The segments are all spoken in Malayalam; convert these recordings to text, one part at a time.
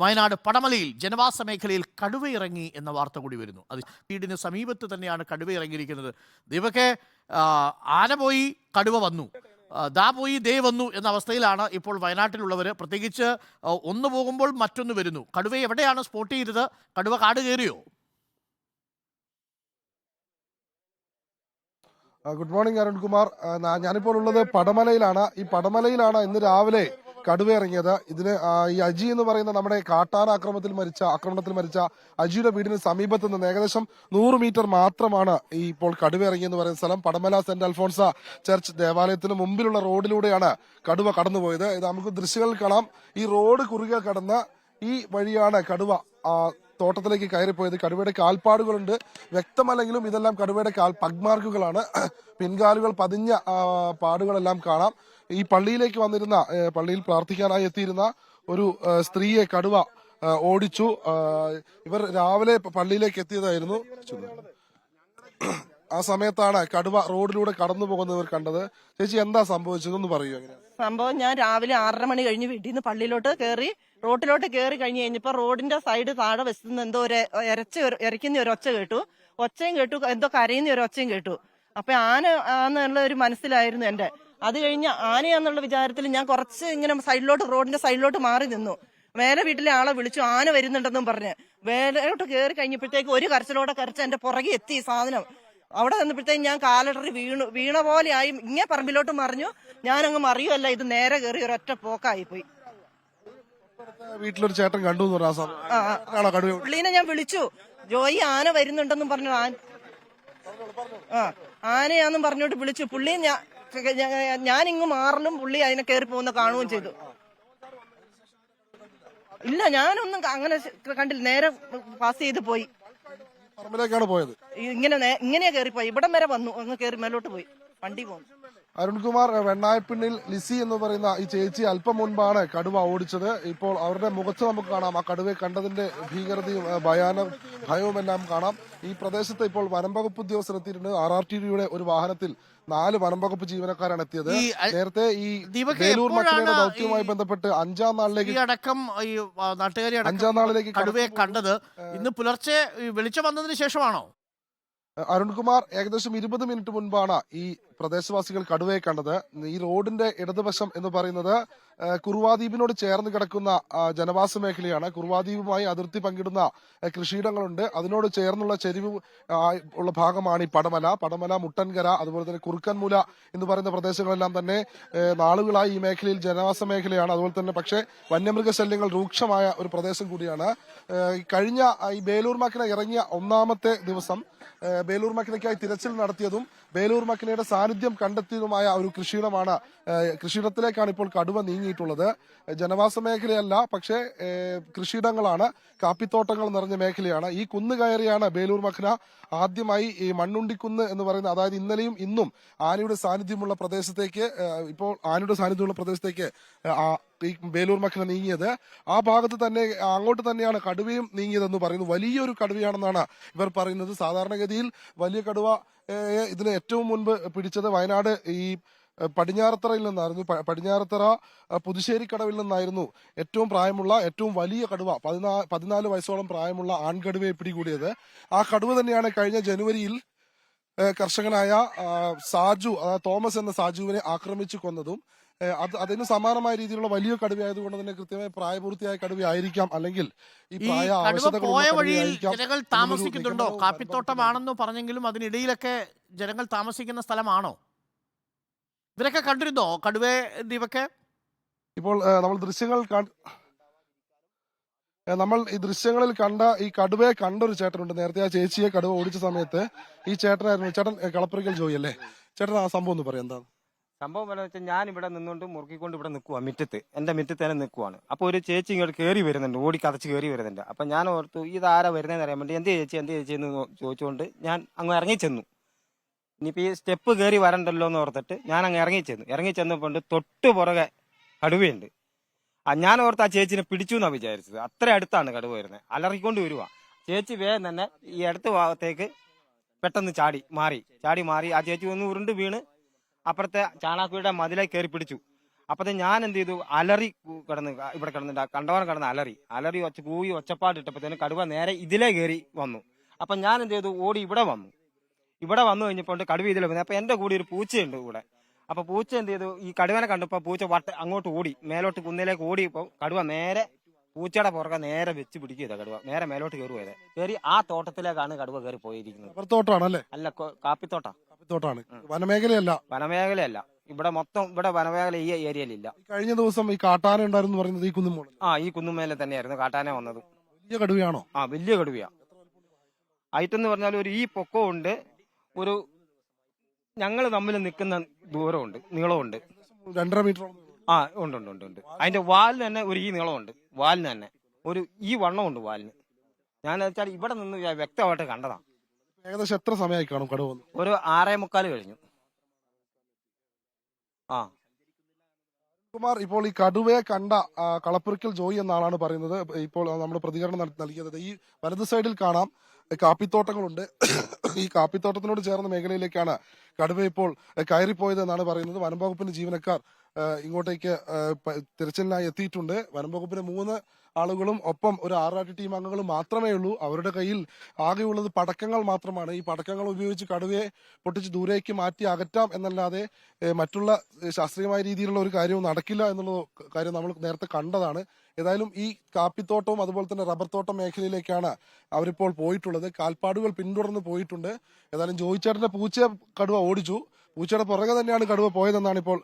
വയനാട് പടമലയിൽ ജനവാസ മേഖലയിൽ കടുവ ഇറങ്ങി എന്ന വാർത്ത കൂടി വരുന്നു. അത് വീടിന് സമീപത്ത് തന്നെയാണ് കടുവ ഇറങ്ങിയിരിക്കുന്നത്. ദീപക്കെ, ആന പോയി കടുവ വന്നു, ദാ പോയി ദേ വന്നു എന്ന അവസ്ഥയിലാണ് ഇപ്പോൾ വയനാട്ടിലുള്ളവർ. പ്രത്യേകിച്ച് ഒന്ന് പോകുമ്പോൾ മറ്റൊന്ന് വരുന്നു. കടുവയെ എവിടെയാണ് സ്പോട്ട് ചെയ്തത്? കടുവ കാട് കയറിയോ? Good morning Arunkumar. ഞാനിപ്പോൾ ഉള്ളത് പടമലയിലാണ്. ഈ പടമലയിലാണ് ഇന്ന് രാവിലെ കടുവ ഇറങ്ങിയത്. ഇതിന് ഈ അജി എന്ന് പറയുന്ന നമ്മുടെ കാട്ടാന ആക്രമണത്തിൽ മരിച്ച അജിയുടെ വീടിന് സമീപത്ത് നിന്ന് ഏകദേശം 100 മീറ്റർ മാത്രമാണ് ഈ ഇപ്പോൾ കടുവ ഇറങ്ങിയെന്ന് പറയുന്ന സ്ഥലം. പടമല സെന്റ് അൽഫോൺസ ചർച്ച് ദേവാലയത്തിന് മുമ്പിലുള്ള റോഡിലൂടെയാണ് കടുവ കടന്നുപോയത്. ഇത് നമുക്ക് ദൃശ്യങ്ങളിൽ കാണാം. ഈ റോഡ് കുറുകെ കടന്ന് ഈ വഴിയാണ് കടുവ തോട്ടത്തിലേക്ക് കയറിപ്പോയത്. കടുവയുടെ കാൽപ്പാടുകളുണ്ട്, വ്യക്തമല്ലെങ്കിലും ഇതെല്ലാം കടുവയുടെ പഗ്മാർക്കുകളാണ്. പിൻകാലുകൾ പതിഞ്ഞ പാടുകളെല്ലാം കാണാം. ഈ പള്ളിയിലേക്ക് വന്നിരുന്ന, പള്ളിയിൽ പ്രാർത്ഥിക്കാനായി എത്തിയിരുന്ന ഒരു സ്ത്രീയെ കടുവ ഓടിച്ചു. ഇവർ രാവിലെ പള്ളിയിലേക്ക് എത്തിയതായിരുന്നു. ആ സമയത്താണ് കടുവ റോഡിലൂടെ കടന്നു പോകുന്നവർ കണ്ടത്. ചേച്ചി, എന്താ സംഭവിച്ചതെന്ന് പറയൂ. സംഭവം, ഞാൻ രാവിലെ 6:30 മണി കഴിഞ്ഞ് വീട്ടിൽ നിന്ന് പള്ളിയിലോട്ട് കയറി റോട്ടിലോട്ട് കയറി കഴിഞ്ഞ് കഴിഞ്ഞപ്പോ റോഡിന്റെ സൈഡ് താഴെ വശത്തുനിന്ന് എന്തോ ഒരു ഇരയ്ക്കുന്ന ഒരു ഒച്ച കേട്ടു. ഒച്ചയും കേട്ടു, എന്തോ കരയുന്ന ഒരു ഒച്ചയും കേട്ടു. അപ്പൊ ആന ആന്നുള്ള ഒരു മനസ്സിലായിരുന്നു എന്റെ. അത് കഴിഞ്ഞ് ആനയാന്നുള്ള വിചാരത്തിൽ ഞാൻ കുറച്ച് ഇങ്ങനെ റോഡിന്റെ സൈഡിലോട്ട് മാറി നിന്നു. മേലെ വീട്ടിലെ ആളെ വിളിച്ചു, ആന വരുന്നുണ്ടെന്നും പറഞ്ഞ്. മേലോട്ട് കയറി കഴിഞ്ഞപ്പോഴത്തേക്ക് ഒരു കരച്ചിലോടെ കരച്ച് എന്റെ പുറകെ എത്തി ഈ സാധനം. അവിടെ നിന്നപ്പോഴത്തേക്ക് ഞാൻ കാലടറി വീണ പോലെ ആയി. ഇങ്ങനെ പറമ്പിലോട്ട് മറിഞ്ഞു. ഞാനങ്ങ് മറിയുമല്ല, ഇത് നേരെ കയറി ഒരൊറ്റ പോക്കായി പോയി. വീട്ടിലൊരു ചേട്ടൻ കണ്ടു. പുള്ളീനെ ഞാൻ വിളിച്ചു, ജോയി ആന വരുന്നുണ്ടെന്നും പറഞ്ഞു. ആനയാന്നും പറഞ്ഞോട്ട് വിളിച്ചു. പുള്ളി ഞാനിങ്ങ് മാറലും പുള്ളി അതിനെ കയറി പോകുന്ന കാണുകയും ചെയ്തു. ഇല്ല, ഞാനൊന്നും അങ്ങനെ കണ്ടില്ല. നേരെ പാസ് ചെയ്ത് പോയി. പോയത് ഇങ്ങനെയാ കയറിപ്പോയി. ഇവിടം വരെ വന്നു, അങ്ങ് കയറി മേലോട്ട് പോയി. വണ്ടി പോകുന്നു. അരുൺകുമാർ, വെണ്ണായപ്പിണ്ണിൽ ലിസി എന്ന് പറയുന്ന ഈ ചേച്ചി അല്പം മുൻപാണ് കടുവ ഓടിച്ചത്. ഇപ്പോൾ അവരുടെ മുഖത്ത് നമുക്ക് കാണാം ആ കടുവയെ കണ്ടതിന്റെ ഭീകരതയും ഭയവും എല്ലാം കാണാം. ഈ പ്രദേശത്ത് ഇപ്പോൾ വനംവകുപ്പ് ഉദ്യോഗസ്ഥർ എത്തിയിട്ടുണ്ട്. RRTയുടെ ഒരു വാഹനത്തിൽ 4 വനംവകുപ്പ് ജീവനക്കാരാണ് എത്തിയത്. നേരത്തെ ഈ വേലൂർ മക്കളുടെ ദൗത്യവുമായി ബന്ധപ്പെട്ട് 5ാം നാളിലേക്ക് കടുവയെ കണ്ടത് ഇന്ന് പുലർച്ചെ വെളിച്ചം വന്നതിന് ശേഷമാണോ? അരുൺകുമാർ, ഏകദേശം 20 മിനിറ്റ് മുൻപാണ് ഈ പ്രദേശവാസികൾ കടുവയെ കണ്ടത്. ഈ റോഡിന്റെ ഇടതുവശം എന്ന് പറയുന്നത് കുറുവാദ്വീപിനോട് ചേർന്ന് കിടക്കുന്ന ജനവാസ മേഖലയാണ്. കുറുവാദ്വീപുമായി അതിർത്തി പങ്കിടുന്ന കൃഷിയിടങ്ങളുണ്ട്. അതിനോട് ചേർന്നുള്ള ചെരിവ് ഉള്ള ഭാഗമാണ് ഈ പടമല, മുട്ടൻകര, അതുപോലെ തന്നെ കുറുക്കൻമൂല എന്ന് പറയുന്ന പ്രദേശങ്ങളെല്ലാം തന്നെ നാളുകളായി ഈ മേഖലയിൽ ജനവാസ മേഖലയാണ്. അതുപോലെ തന്നെ പക്ഷേ വന്യമൃഗശല്യങ്ങൾ രൂക്ഷമായ ഒരു പ്രദേശം കൂടിയാണ്. കഴിഞ്ഞ ഈ ബേലൂർ മക്കിന ഇറങ്ങിയ 1ാമത്തെ ദിവസം ബേലൂർ മക്കിനയ്ക്കായി തിരച്ചിൽ നടത്തിയതും ബേലൂർ മക്കിനയുടെ സാന്നിധ്യം കണ്ടെത്തിയതുമായ ഒരു കൃഷിയിടത്തിലേക്കാണ് ഇപ്പോൾ കടുവ നീങ്ങിയിട്ടുള്ളത്. ജനവാസ മേഖലയല്ല, പക്ഷേ കൃഷിയിടങ്ങളാണ്, കാപ്പിത്തോട്ടങ്ങൾ നിറഞ്ഞ മേഖലയാണ്. ഈ കുന്ന് കയറിയാണ് ബേലൂർ മക്കിന ആദ്യമായി ഈ മണ്ണുണ്ടിക്കുന്ന് എന്ന് പറയുന്ന, അതായത് ഇന്നലെയും ഇന്നും ആനയുടെ സാന്നിധ്യമുള്ള പ്രദേശത്തേക്ക് ഈ ബേലൂർ മക്കിന നീങ്ങിയത്. ആ ഭാഗത്ത് തന്നെ അങ്ങോട്ട് തന്നെയാണ് കടുവയും നീങ്ങിയതെന്ന് പറയുന്നു. വലിയൊരു കടുവയാണെന്നാണ് ഇവർ പറയുന്നത്. സാധാരണഗതിയിൽ വലിയ കടുവ ഇതിന് ഏറ്റവും മുൻപ് പിടിച്ചത് വയനാട് ഈ പടിഞ്ഞാറത്തറയിൽ നിന്നായിരുന്നു. പടിഞ്ഞാറത്തറ പുതുശ്ശേരിക്കടവിൽ നിന്നായിരുന്നു ഏറ്റവും വലിയ കടുവ, 14 വയസ്സോളം പ്രായമുള്ള ആൺകടുവയെ പിടികൂടിയത്. ആ കടുവ തന്നെയാണ് കഴിഞ്ഞ ജനുവരിയിൽ കർഷകനായ തോമസ് എന്ന സാജുവിനെ ആക്രമിച്ചു കൊന്നതും. അതിന് സമാനമായ രീതിയിലുള്ള വലിയ കടുവയായതുകൊണ്ട് തന്നെ കൃത്യമായി പ്രായപൂർത്തിയായ കടുവയായിരിക്കാം, അല്ലെങ്കിൽ ഈ പോയ വഴിയിൽ ജനങ്ങൾ താമസിക്കുന്നുണ്ടോ? കാപ്പിത്തോട്ടമാണെന്ന് പറഞ്ഞെങ്കിലും അതിനിടയിലൊക്കെ ജനങ്ങൾ താമസിക്കുന്ന സ്ഥലമാണോ? ഇവരൊക്കെ കണ്ടിരുന്നോ കടുവയെ? ദീപക്കെ, ഇപ്പോൾ നമ്മൾ ഈ ദൃശ്യങ്ങളിൽ കണ്ട ഈ കടുവയെ കണ്ടൊരു ചേട്ടനുണ്ട്. നേരത്തെ ആ ചേച്ചിയെ കടുവ ഓടിച്ച സമയത്ത് ഈ ചേട്ടനായിരുന്നു. ചേട്ടൻ കളപ്പുരയ്ക്കൽ ജോയി അല്ലേ? ചേട്ടൻ ആ സംഭവം ഒന്ന് പറയാം. എന്താണ് സംഭവം? എന്ന് വെച്ചാൽ ഞാൻ ഇവിടെ നിന്നുകൊണ്ട് മുറുക്കിക്കൊണ്ട് ഇവിടെ നിൽക്കുവാ, എന്റെ മുറ്റത്ത് തന്നെ നിൽക്കുവാണ്. അപ്പോൾ ഒരു ചേച്ചി ഇങ്ങോട്ട് കയറി വരുന്നുണ്ട്, ഓടി കതച്ച് കയറി വരുന്നുണ്ട്. അപ്പൊ ഞാൻ ഓർത്തു ഇതാരാ വരുന്നതെന്ന് അറിയാൻ വേണ്ടി എന്ത് ചേച്ചി എന്ന് ചോദിച്ചുകൊണ്ട് ഞാൻ അങ്ങ് ഇറങ്ങിച്ചെന്നു. ഇനിയിപ്പോൾ ഈ സ്റ്റെപ്പ് കയറി വരണ്ടല്ലോ എന്ന് ഓർത്തിട്ട് ഞാൻ അങ്ങ് ഇറങ്ങിച്ചെന്നപ്പോൾ തൊട്ട് പുറകെ കടുവയുണ്ട്. ഞാൻ ഓർത്ത് ആ ചേച്ചിനെ പിടിച്ചു എന്നാണ് വിചാരിച്ചത്. അത്ര അടുത്താണ് കടുവ വരുന്നത്. അലറിക്കൊണ്ട് വരുവാ. ചേച്ചി വേഗം തന്നെ ഈ അടുത്ത ഭാഗത്തേക്ക് പെട്ടെന്ന് ചാടി മാറി. ആ ചേച്ചി ഒന്ന് ഉരുണ്ട് വീണ് അപ്പുറത്തെ ചാണാക്കുഴിയുടെ മതിലേക്ക് കയറി പിടിച്ചു. അപ്പത്തേക്ക് ഞാൻ എന്ത് ചെയ്തു, അലറി കിടന്ന് ഇവിടെ കിടന്നിട്ട് കണ്ടവൻ കിടന്ന് അലറി കൂവി ഒച്ചപ്പാട് ഇട്ടപ്പോഴത്തേനും കടുവ നേരെ ഇതിലേ കയറി വന്നു. അപ്പൊ ഞാൻ എന്ത് ചെയ്തു, ഓടി ഇവിടെ വന്നു കഴിഞ്ഞപ്പോൾ കടുവ ഇതിലെ വന്നു. അപ്പൊ എന്റെ കൂടെ ഒരു പൂച്ചയുണ്ട് കൂടെ. അപ്പൊ പൂച്ച എന്ത് ചെയ്തു, ഈ കടുവനെ കണ്ടപ്പോ പൂച്ച അങ്ങോട്ട് ഓടി, മേലോട്ട് കുന്നിലേക്ക് ഓടിയപ്പോ കടുവ നേരെ പൂച്ചയുടെ പുറകെ നേരെ വെച്ച് പിടിക്കുക. കടുവ നേരെ മേലോട്ട് കയറി ആ തോട്ടത്തിലേക്കാണ് കടുവ കയറി പോയിരിക്കുന്നത്. തോട്ടമാണല്ലേ? അല്ല, കാപ്പിത്തോട്ടാണ്, വനമേഖലയല്ല. ഇവിടെ വനമേഖല ഈ ഏരിയയിലില്ല. കഴിഞ്ഞ ദിവസം ഈ കാട്ടാന ഉണ്ടായിരുന്നു പറയുന്നത് ഈ കുന്നുമോൾ? ഈ കുന്നുമേലെ തന്നെയായിരുന്നു കാട്ടാന വന്നത്. വലിയ കടുവയാണോ? വലിയ കടുവയാ. ഐറ്റെന്ന് പറഞ്ഞാൽ ഒരു ഈ പൊക്കമുണ്ട്, ഒരു ഞങ്ങൾ തമ്മിൽ നിൽക്കുന്ന ദൂരമുണ്ട്, നീളമുണ്ട്. 2.5 മീറ്റർ. ഉണ്ട്. അതിന്റെ വാലിന് തന്നെ ഒരു ഈ നീളമുണ്ട്, വാലിന് തന്നെ ഒരു ഈ വണ്ണമുണ്ട് വാലിന്. ഞാൻ വെച്ചാൽ ഇവിടെ നിന്ന് വ്യക്തമായിട്ട് കണ്ടതാണ്. ഏകദേശം എത്ര സമയമായി കാണും കടുവ? ഒരു 6:45 കഴിഞ്ഞു. കുമാർ, ഇപ്പോൾ ഈ കടുവയെ കണ്ട കളപ്പുരയ്ക്കൽ ജോയി എന്ന ആളാണ് പറയുന്നത്. ഇപ്പോൾ നമ്മൾ പ്രതികരണം നൽകിയത് ഈ വലത് സൈഡിൽ കാണാം കാപ്പിത്തോട്ടങ്ങളുണ്ട്. ഈ കാപ്പിത്തോട്ടത്തിനോട് ചേർന്ന മേഖലയിലേക്കാണ് കടുവ ഇപ്പോൾ കയറിപ്പോയത് എന്നാണ് പറയുന്നത്. വനം വകുപ്പിന്റെ ജീവനക്കാർ ഇങ്ങോട്ടേക്ക് തിരച്ചിലിനായി എത്തിയിട്ടുണ്ട്. വനം വകുപ്പിന്റെ 3 ആളുകളും ഒപ്പം ഒരു ആറാട്ട് ടീം അംഗങ്ങളും മാത്രമേ ഉള്ളൂ. അവരുടെ കയ്യിൽ ആകെയുള്ളത് പടക്കങ്ങൾ മാത്രമാണ്. ഈ പടക്കങ്ങൾ ഉപയോഗിച്ച് കടുവയെ പൊട്ടിച്ച് ദൂരേക്ക് മാറ്റി അകറ്റാം എന്നല്ലാതെ മറ്റുള്ള ശാസ്ത്രീയമായ രീതിയിലുള്ള ഒരു കാര്യവും നടക്കില്ല എന്നുള്ള കാര്യം നമ്മൾ നേരത്തെ കണ്ടതാണ്. ഏതായാലും ഈ കാപ്പിത്തോട്ടവും അതുപോലെ തന്നെ റബ്ബർ തോട്ടം മേഖലയിലേക്കാണ് അവരിപ്പോൾ പോയിട്ടുള്ളത്. കാൽപ്പാടുകൾ പിന്തുടർന്ന് പോയിട്ടുണ്ട്. ഏതായാലും ജോയിച്ചേട്ടന്റെ പൂച്ചയെ കടുവ ഓടിച്ചു. പൂച്ചയുടെ പുറകെ തന്നെയാണ് കടുവ പോയതെന്നാണ് ഇപ്പോൾ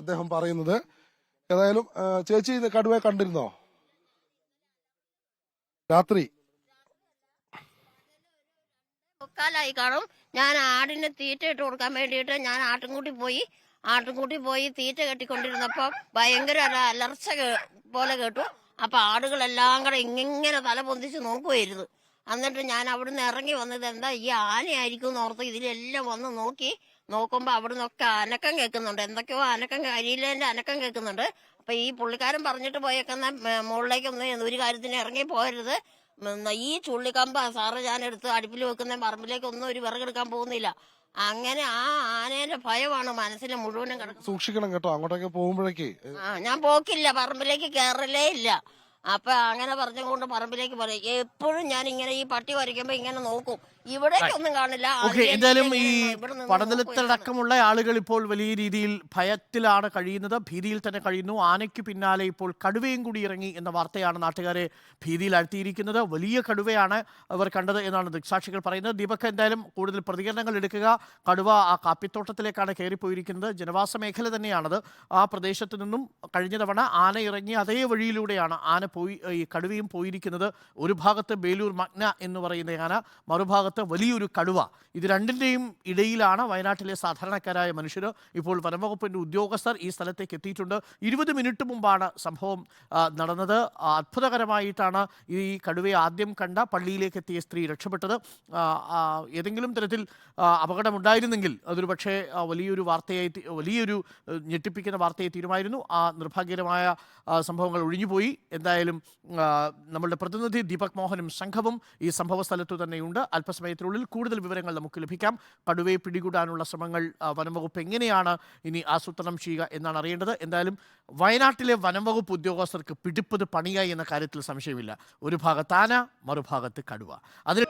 അദ്ദേഹം പറയുന്നത്. ഏതായാലും ചേച്ചി ഇത് കടുവയെ കണ്ടിരുന്നോ രാത്രി? മുക്കാലായി കാണും. ഞാൻ ആടിന് തീറ്റ ഇട്ട് കൊടുക്കാൻ വേണ്ടിയിട്ട് ഞാൻ ആട്ടിൻകൂട്ടി പോയി തീറ്റ കെട്ടിക്കൊണ്ടിരുന്നപ്പോ ഭയങ്കര അലർച്ച പോലെ കേട്ടു. അപ്പൊ ആടുകളെല്ലാം കൂടെ ഇങ്ങനെ തല പൊന്തിച്ച് നോക്കുമായിരുന്നു. എന്നിട്ട് ഞാൻ അവിടുന്ന് ഇറങ്ങി വന്നത് എന്താ ഈ ആനയായിരിക്കും എന്നോർത്ത് ഇതിലെല്ലാം വന്ന് നോക്കുമ്പോ അവിടുന്നൊക്കെ അനക്കം കേൾക്കുന്നുണ്ട്. എന്തൊക്കെയോ അരിയിലേന്റെ അനക്കം കേൾക്കുന്നുണ്ട്. അപ്പൊ ഈ പുള്ളിക്കാരൻ പറഞ്ഞിട്ട് പോയേക്കുന്ന മുകളിലേക്കൊന്നും ഒരു കാര്യത്തിന് ഇറങ്ങി പോകരുത്, ഈ ചുള്ളിക്കമ്പ സാറ് ഞാൻ എടുത്ത് അടുപ്പിൽ വെക്കുന്ന പറമ്പിലേക്കൊന്നും ഒരു വിറകെടുക്കാൻ പോകുന്നില്ല. അങ്ങനെ ആ ആനേന്റെ ഭയമാണ് മനസ്സിൽ മുഴുവനും കിടക്കുന്നത്. സൂക്ഷിക്കണം കേട്ടോ, അങ്ങോട്ടൊക്കെ പോകുമ്പോഴേക്ക്. ഞാൻ പോക്കില്ല, പറമ്പിലേക്ക് കയറലേ ഇല്ല. അപ്പൊ അങ്ങനെ പറഞ്ഞുകൊണ്ട് പറമ്പിലേക്ക് പറയും. എപ്പോഴും ഞാൻ ഇങ്ങനെ ഈ പട്ടി വരയ്ക്കുമ്പോ ഇങ്ങനെ നോക്കും, ഇവിടേക്കൊന്നും കാണില്ല. എന്തായാലും ഈ പടനിലത്തടക്കമുള്ള ആളുകൾ ഇപ്പോൾ വലിയ രീതിയിൽ ഭയത്തിലാണ് കഴിയുന്നത്, ഭീതിയിൽ തന്നെ കഴിയുന്നു. ആനയ്ക്ക് പിന്നാലെ ഇപ്പോൾ കടുവയും കൂടി ഇറങ്ങി എന്ന വാർത്തയാണ് നാട്ടുകാരെ ഭീതിയിലാഴ്ത്തിയിരിക്കുന്നത്. വലിയ കടുവയാണ് അവർ കണ്ടത് എന്നാണ് ദൃക്സാക്ഷികൾ പറയുന്നത്. ദീപക്, എന്തായാലും കൂടുതൽ പ്രതികരണങ്ങൾ എടുക്കുക. കടുവ ആ കാപ്പിത്തോട്ടത്തിലേക്കാണ് കയറിപ്പോയിരിക്കുന്നത്. ജനവാസ മേഖല തന്നെയാണത്. ആ പ്രദേശത്ത് നിന്നും കഴിഞ്ഞ തവണ ആന ഇറങ്ങി അതേ വഴിയിലൂടെയാണ് ഈ കടുവയും പോയിരിക്കുന്നത്. ഒരു ഭാഗത്ത് ബേലൂർ മഗ്ന എന്ന് പറയുന്ന ആന, മറുഭാഗത്ത് വലിയൊരു കടുവ. ഇത് രണ്ടിൻ്റെയും ഇടയിലാണ് വയനാട്ടിലെ സാധാരണക്കാരായ മനുഷ്യർ. ഇപ്പോൾ വനംവകുപ്പിൻ്റെ ഉദ്യോഗസ്ഥർ ഈ സ്ഥലത്തേക്ക് എത്തിയിട്ടുണ്ട്. 20 മിനിറ്റ് മുമ്പാണ് സംഭവം നടന്നത്. അത്ഭുതകരമായിട്ടാണ് ഈ കടുവയെ ആദ്യം കണ്ട പള്ളിയിലേക്ക് എത്തിയ സ്ത്രീ രക്ഷപ്പെട്ടത്. ഏതെങ്കിലും തരത്തിൽ അപകടമുണ്ടായിരുന്നെങ്കിൽ അതൊരു പക്ഷേ വലിയൊരു ഞെട്ടിപ്പിക്കുന്ന വാർത്തയായി തീരുമായിരുന്നു. ആ നിർഭാഗ്യകരമായ സംഭവങ്ങൾ ഒഴിഞ്ഞുപോയി. എന്തായാലും നമ്മളുടെ പ്രതിനിധി ദീപക് മോഹനും സംഘവും ഈ സംഭവ സ്ഥലത്തു തന്നെയുണ്ട്. അല്പസമയത്തിനുള്ളിൽ കൂടുതൽ വിവരങ്ങൾ നമുക്ക് ലഭിക്കാം. കടുവയെ പിടികൂടാനുള്ള ശ്രമങ്ങൾ വനംവകുപ്പ് എങ്ങനെയാണ് ഇനി ആസൂത്രണം ചെയ്യുക എന്നാണ് അറിയേണ്ടത്. എന്തായാലും വയനാട്ടിലെ വനംവകുപ്പ് ഉദ്യോഗസ്ഥർക്ക് പിടിപ്പത് പണിയായി എന്ന കാര്യത്തിൽ സംശയമില്ല. ഒരു ഭാഗത്ത് ആന, മറുഭാഗത്ത് കടുവ. അതിൽ